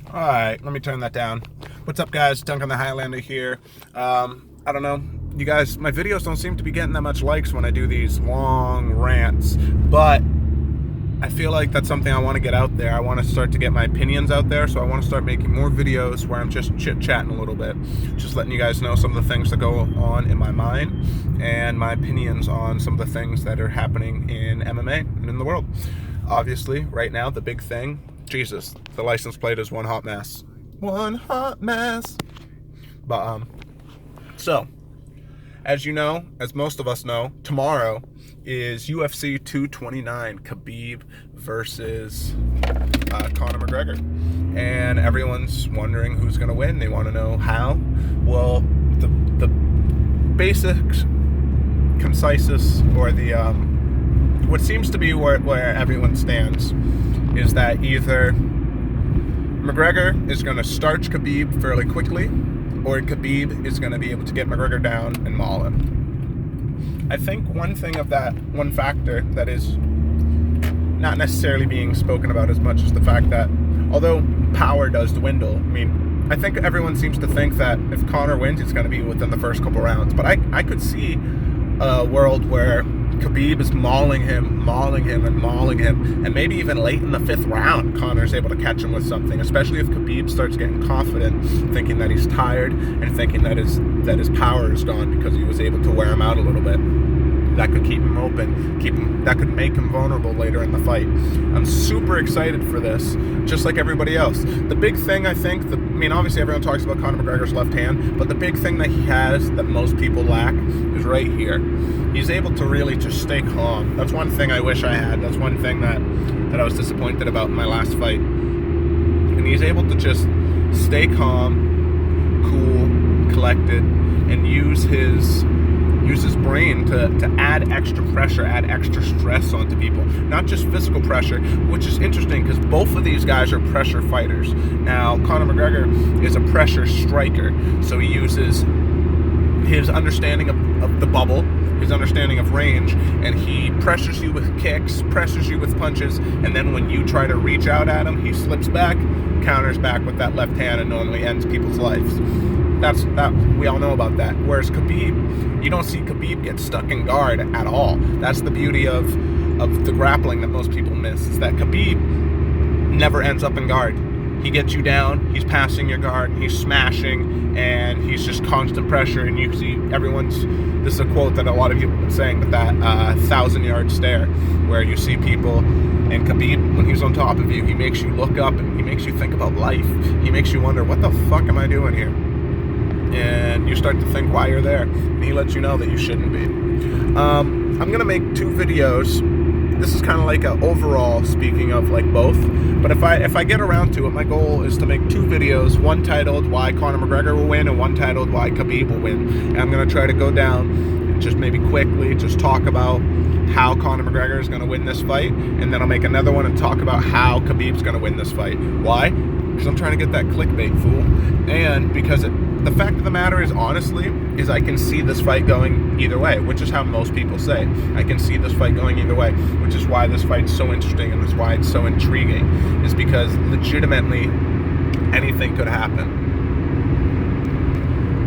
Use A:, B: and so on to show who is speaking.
A: Alright, let me turn that down. What's up, guys? Duncan the Highlander here. I don't know, you guys, my videos don't seem to be getting that much likes when I do these long rants, but I feel like that's something I want to get out there. I want to start to get my opinions out there, so I want to start making more videos where I'm just chit-chatting a little bit, just letting you guys know some of the things that go on in my mind and my opinions on some of the things that are happening in MMA and in the world. Obviously, right now, the big thing, Jesus, the license plate is one hot mess. One hot mess. But, so, as you know, as most of us know, tomorrow is UFC 229, Khabib versus Conor McGregor. And everyone's wondering who's going to win. They want to know how. Well, the basic, conciseness, or the what seems to be where everyone stands is that either McGregor is going to starch Khabib fairly quickly, or Khabib is going to be able to get McGregor down and maul him. I think one factor that is not necessarily being spoken about as much as the fact that although power does dwindle, I mean, I think everyone seems to think that if Conor wins, it's going to be within the first couple rounds. But I could see a world where Khabib is mauling him, and maybe even late in the 5th round, Conor's able to catch him with something, especially if Khabib starts getting confident, thinking that he's tired, and thinking that his power is gone because he was able to wear him out a little bit. That could keep him open, that could make him vulnerable later in the fight. I'm super excited for this, just like everybody else. The big thing, I think, obviously everyone talks about Conor McGregor's left hand, but the big thing that he has that most people lack is right here. He's able to really just stay calm. That's one thing I wish I had. That's one thing that I was disappointed about in my last fight. And he's able to just stay calm, cool, collected, and use his brain to add extra pressure, add extra stress onto people. Not just physical pressure, which is interesting because both of these guys are pressure fighters. Now, Conor McGregor is a pressure striker, so he uses his understanding of the bubble, his understanding of range, and he pressures you with kicks, pressures you with punches, and then when you try to reach out at him, he slips back, counters back with that left hand, and normally ends people's lives. That we all know about that. Whereas Khabib, you don't see Khabib get stuck in guard at all. That's the beauty of the grappling that most people miss, is that Khabib never ends up in guard. He gets you down, he's passing your guard, he's smashing, and he's just constant pressure. And you see this is a quote that a lot of people have been saying, but that 1,000-yard stare, where you see people, and Khabib, when he's on top of you, he makes you look up and he makes you think about life. He makes you wonder, what the fuck am I doing here? And you start to think why you're there, and he lets you know that you shouldn't be. I'm gonna make 2 videos. This is kind of like an overall, speaking of like both, but if I get around to it, my goal is to make 2 videos, one titled Why Conor McGregor Will Win and one titled Why Khabib Will Win. And I'm going to try to go down and just maybe quickly just talk about how Conor McGregor is going to win this fight, and then I'll make another one and talk about how Khabib's going to win this fight. Why? Because I'm trying to get that clickbait, fool. And because the fact of the matter is, honestly, is I can see this fight going either way, which is how most people say. I can see this fight going either way, which is why this fight's so interesting and that's why it's so intriguing, is because legitimately anything could happen.